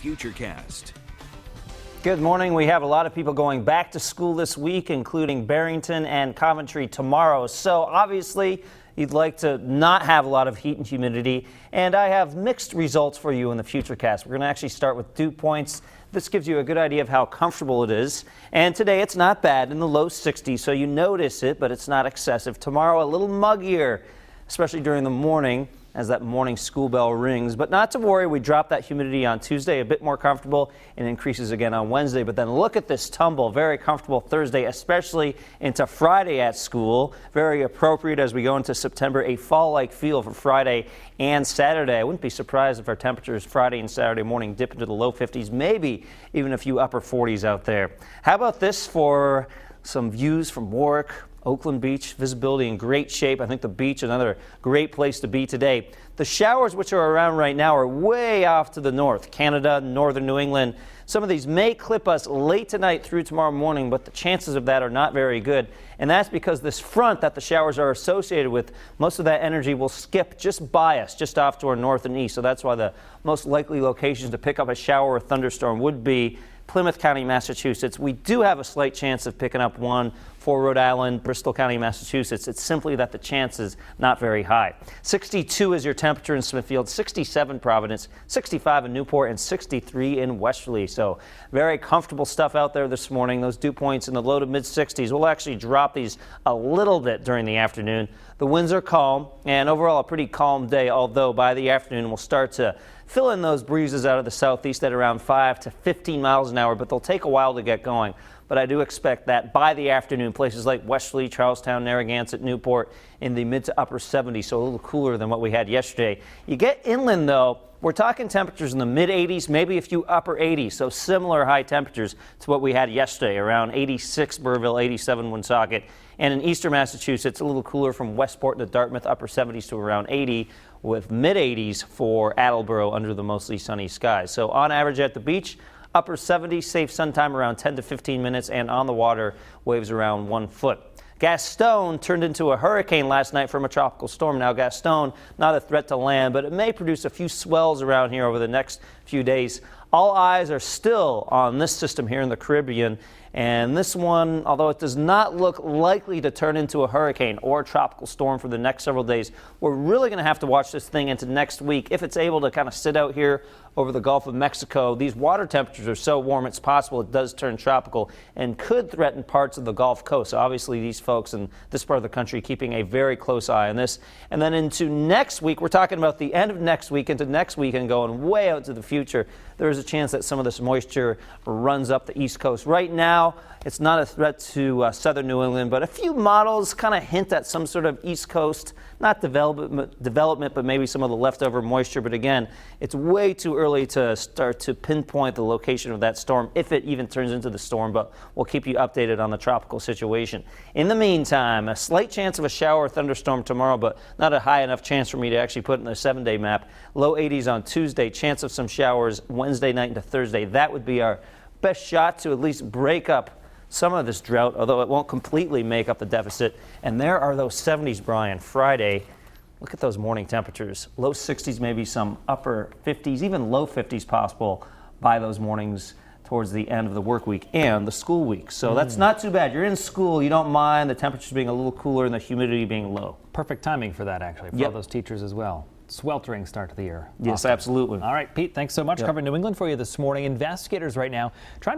Futurecast. Good morning. We have a lot of people going back to school this week, including Barrington and Coventry tomorrow. So obviously, you'd like to not have a lot of heat and humidity. And I have mixed results for you in the Futurecast. We're going to actually start with dew points. This gives you a good idea of how comfortable it is. And today it's not bad in the low 60s, so you notice it, but it's not excessive. Tomorrow a little muggier, especially during the morning as that morning school bell rings. But not to worry, we drop that humidity on Tuesday, a bit more comfortable, and increases again on Wednesday. But then look at this tumble, very comfortable Thursday, especially into Friday at school. Very appropriate as we go into September, a fall-like feel for Friday and Saturday. I wouldn't be surprised if our temperatures Friday and Saturday morning dip into the low 50s, maybe even a few upper 40s out there. How about this for some views from Warwick? Oakland Beach, visibility in great shape. I think the beach, another great place to be today. The showers which are around right now are way off to the north. Canada, northern New England. Some of these may clip us late tonight through tomorrow morning, but the chances of that are not very good. And that's because this front that the showers are associated with, most of that energy will skip just by us, just off to our north and east. So that's why the most likely locations to pick up a shower or thunderstorm would be Plymouth County, Massachusetts. We do have a slight chance of picking up one for Rhode Island, Bristol County, Massachusetts. It's simply that the chance is not very high. 62 is your temperature in Smithfield, 67 Providence, 65 in Newport, and 63 in Westerly. So very comfortable stuff out there this morning. Those dew points in the low to mid 60s. We'll actually drop these a little bit during the afternoon. The winds are calm, and overall a pretty calm day, although by the afternoon we'll start to fill in those breezes out of the southeast at around 5 to 15 miles an hour, but they'll take a while to get going. But I do expect that by the afternoon, places like Westerly, Charlestown, Narragansett, Newport in the mid to upper 70s, so a little cooler than what we had yesterday. You get inland, though, we're talking temperatures in the mid 80s, maybe a few upper 80s, so similar high temperatures to what we had yesterday, around 86 Burrillville, 87 Woonsocket. And in eastern Massachusetts, a little cooler from Westport to Dartmouth, upper 70s to around 80, with mid 80s for Attleboro under the mostly sunny skies. So on average at the beach, upper 70s, safe sun time around 10 to 15 minutes, and on the water, waves around 1 foot. Gaston turned into a hurricane last night from a tropical storm. Now Gaston, not a threat to land, but it may produce a few swells around here over the next few days. All eyes are still on this system here in the Caribbean. And this one, although it does not look likely to turn into a hurricane or a tropical storm for the next several days, we're really going to have to watch this thing into next week. If it's able to kind of sit out here over the Gulf of Mexico, these water temperatures are so warm it's possible it does turn tropical and could threaten parts of the Gulf Coast. So obviously these folks in this part of the country keeping a very close eye on this. And then into next week, we're talking about the end of next week into next week and going way out to the future. There is a chance that some of this moisture runs up the East Coast. Right now, it's not a threat to southern New England, but a few models kind of hint at some sort of East Coast, not development, but maybe some of the leftover moisture. But again, it's way too early to start to pinpoint the location of that storm, if it even turns into the storm, but we'll keep you updated on the tropical situation. In the meantime, a slight chance of a shower or thunderstorm tomorrow, but not a high enough chance for me to actually put in the 7-day map. Low 80s on Tuesday, chance of some showers Wednesday night into Thursday. That would be our best shot to at least break up some of this drought, although it won't completely make up the deficit. And there are those 70s, Brian. Friday, look at those morning temperatures. Low 60s, maybe some upper 50s, even low 50s possible by those mornings towards the end of the work week and the school week. So that's not too bad. You're in school, you don't mind the temperatures being a little cooler and the humidity being low. Perfect timing for that, actually, for all those teachers as well. Sweltering start to the year. Yes, absolutely. All right, Pete, thanks so much. Covering New England for you this morning. Investigators right now trying